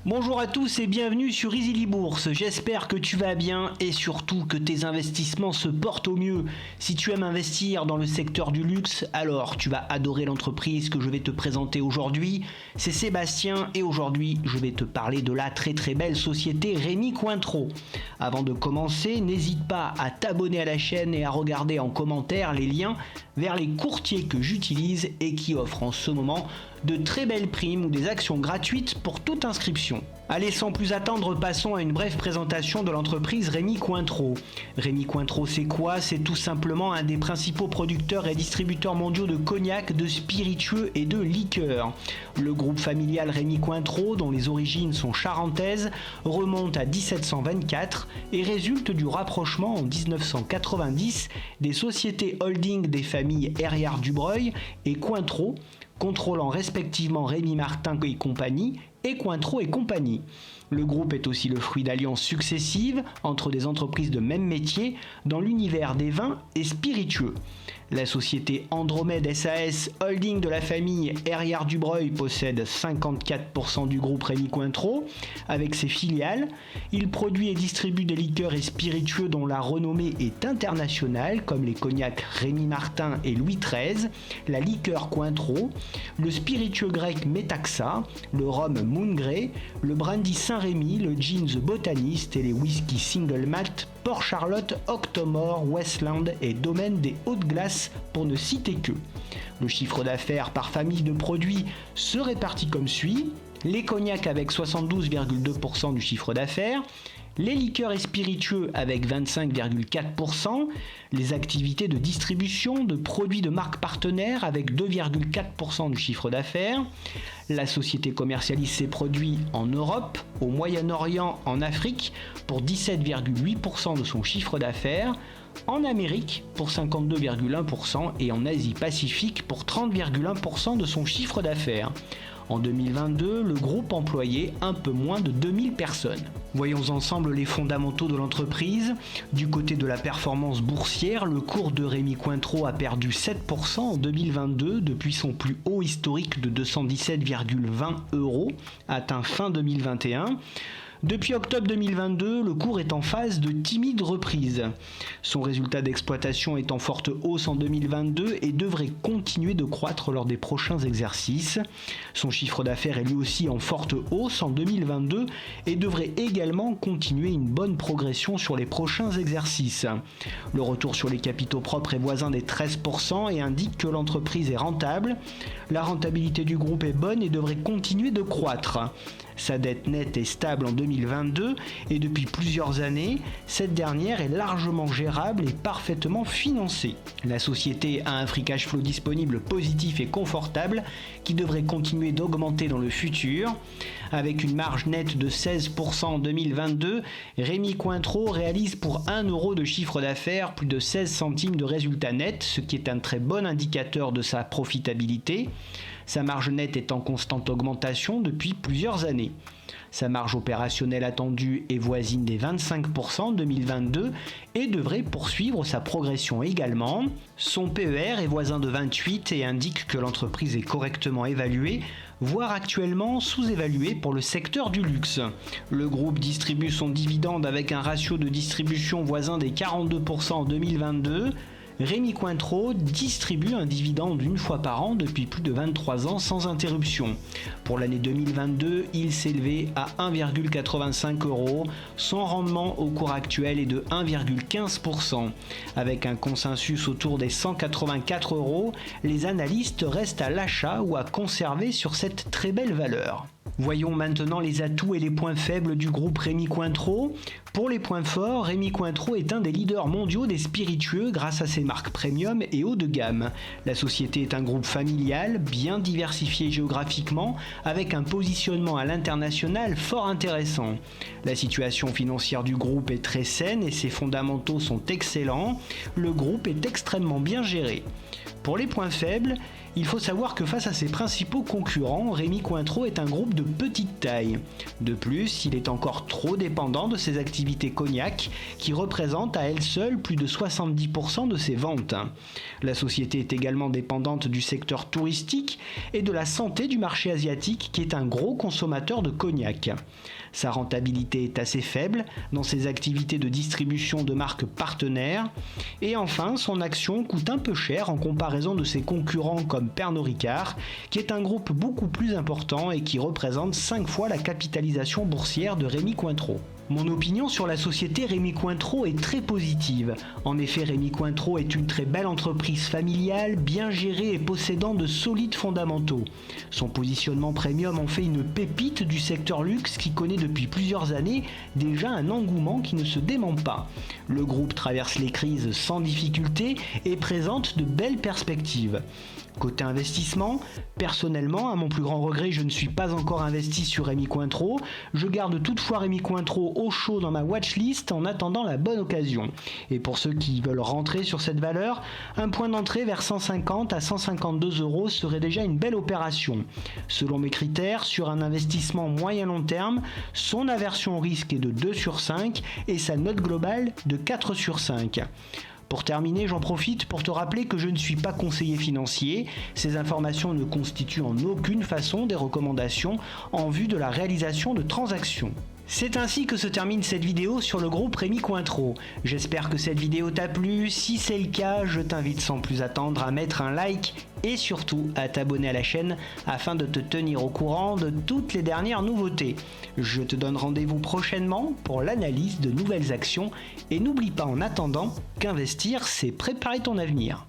Bonjour à tous et bienvenue sur Easily Bourse. J'espère que tu vas bien et surtout que tes investissements se portent au mieux. Si tu aimes investir dans le secteur du luxe, alors tu vas adorer l'entreprise que je vais te présenter aujourd'hui. C'est Sébastien et aujourd'hui je vais te parler de la très belle société Rémy Cointreau. Avant de commencer, n'hésite pas à t'abonner à la chaîne et à regarder en commentaire les liens vers les courtiers que j'utilise et qui offrent en ce moment de très belles primes ou des actions gratuites pour toute inscription. Allez, sans plus attendre, passons à une brève présentation de l'entreprise Rémy Cointreau. Rémy Cointreau, c'est quoi? C'est tout simplement un des principaux producteurs et distributeurs mondiaux de cognac, de spiritueux et de liqueurs. Le groupe familial Rémy Cointreau, dont les origines sont charentaises, remonte à 1724 et résulte du rapprochement en 1990 des sociétés holding des familles Herriard-Dubreuil et Cointreau, contrôlant respectivement Rémy Martin et compagnie et Cointreau et compagnie. Le groupe est aussi le fruit d'alliances successives entre des entreprises de même métier dans l'univers des vins et spiritueux. La société Andromède SAS, holding de la famille Herriard-Dubreuil, possède 54% du groupe Rémy Cointreau avec ses filiales. Il produit et distribue des liqueurs et spiritueux dont la renommée est internationale, comme les cognacs Rémy Martin et Louis XIII, la liqueur Cointreau, le spiritueux grec Metaxa, le rhum Moon Grey, le brandy Saint-Rémy, le gin The Botanist et les whisky Single Malt Port Charlotte, Octomore, Westland et Domaine des Hautes-Glaces pour ne citer que. Le chiffre d'affaires par famille de produits se répartit comme suit: les cognacs avec 72,2% du chiffre d'affaires, les liqueurs et spiritueux avec 25,4%, les activités de distribution de produits de marques partenaires avec 2,4% du chiffre d'affaires. La société commercialise ses produits en Europe, au Moyen-Orient, en Afrique pour 17,8% de son chiffre d'affaires, en Amérique pour 52,1% et en Asie-Pacifique pour 30,1% de son chiffre d'affaires. En 2022, le groupe employait un peu moins de 2000 personnes. Voyons ensemble les fondamentaux de l'entreprise. Du côté de la performance boursière, le cours de Rémy Cointreau a perdu 7% en 2022 depuis son plus haut historique de 217,20 € atteint fin 2021. Depuis octobre 2022, le cours est en phase de timide reprise. Son résultat d'exploitation est en forte hausse en 2022 et devrait continuer de croître lors des prochains exercices. Son chiffre d'affaires est lui aussi en forte hausse en 2022 et devrait également continuer une bonne progression sur les prochains exercices. Le retour sur les capitaux propres est voisin des 13% et indique que l'entreprise est rentable. La rentabilité du groupe est bonne et devrait continuer de croître. Sa dette nette est stable en 2022 et depuis plusieurs années, cette dernière est largement gérable et parfaitement financée. La société a un free cash flow disponible positif et confortable qui devrait continuer d'augmenter dans le futur. Avec une marge nette de 16% en 2022, Rémy Cointreau réalise pour 1 € de chiffre d'affaires plus de 16 centimes de résultat net, ce qui est un très bon indicateur de sa profitabilité. Sa marge nette est en constante augmentation depuis plusieurs années. Sa marge opérationnelle attendue est voisine des 25% en 2022 et devrait poursuivre sa progression également. Son PER est voisin de 28 et indique que l'entreprise est correctement évaluée, voire actuellement sous-évaluée pour le secteur du luxe. Le groupe distribue son dividende avec un ratio de distribution voisin des 42% en 2022. Rémy Cointreau distribue un dividende une fois par an depuis plus de 23 ans sans interruption. Pour l'année 2022, il s'élevait à 1,85 €. Son rendement au cours actuel est de 1,15%. Avec un consensus autour des 184 €, les analystes restent à l'achat ou à conserver sur cette très belle valeur. Voyons maintenant les atouts et les points faibles du groupe Rémy Cointreau. Pour les points forts, Rémy Cointreau est un des leaders mondiaux des spiritueux grâce à ses marques premium et haut de gamme. La société est un groupe familial, bien diversifié géographiquement, avec un positionnement à l'international fort intéressant. La situation financière du groupe est très saine et ses fondamentaux sont excellents. Le groupe est extrêmement bien géré. Pour les points faibles, il faut savoir que face à ses principaux concurrents, Rémy Cointreau est un groupe de petite taille. De plus, il est encore trop dépendant de ses activités cognac, qui représentent à elles seules plus de 70% de ses ventes. La société est également dépendante du secteur touristique et de la santé du marché asiatique, qui est un gros consommateur de cognac. Sa rentabilité est assez faible dans ses activités de distribution de marques partenaires. Et enfin, son action coûte un peu cher en comparaison de ses concurrents comme Pernod Ricard, qui est un groupe beaucoup plus important et qui représente 5 fois la capitalisation boursière de Rémy Cointreau. Mon opinion sur la société Rémy Cointreau est très positive. En effet, Rémy Cointreau est une très belle entreprise familiale, bien gérée et possédant de solides fondamentaux. Son positionnement premium en fait une pépite du secteur luxe qui connaît depuis plusieurs années déjà un engouement qui ne se dément pas. Le groupe traverse les crises sans difficulté et présente de belles perspectives. Côté investissement, personnellement, à mon plus grand regret, je ne suis pas encore investi sur Rémy Cointreau. Je garde toutefois Rémy Cointreau au chaud dans ma watchlist en attendant la bonne occasion. Et pour ceux qui veulent rentrer sur cette valeur, un point d'entrée vers 150 à 152 euros serait déjà une belle opération. Selon mes critères, sur un investissement moyen-long terme, son aversion au risque est de 2 sur 5 et sa note globale de 4 sur 5. Pour terminer, j'en profite pour te rappeler que je ne suis pas conseiller financier. Ces informations ne constituent en aucune façon des recommandations en vue de la réalisation de transactions. C'est ainsi que se termine cette vidéo sur le groupe Rémy Cointreau. J'espère que cette vidéo t'a plu. Si c'est le cas, je t'invite sans plus attendre à mettre un like et surtout à t'abonner à la chaîne afin de te tenir au courant de toutes les dernières nouveautés. Je te donne rendez-vous prochainement pour l'analyse de nouvelles actions et n'oublie pas en attendant qu'investir, c'est préparer ton avenir.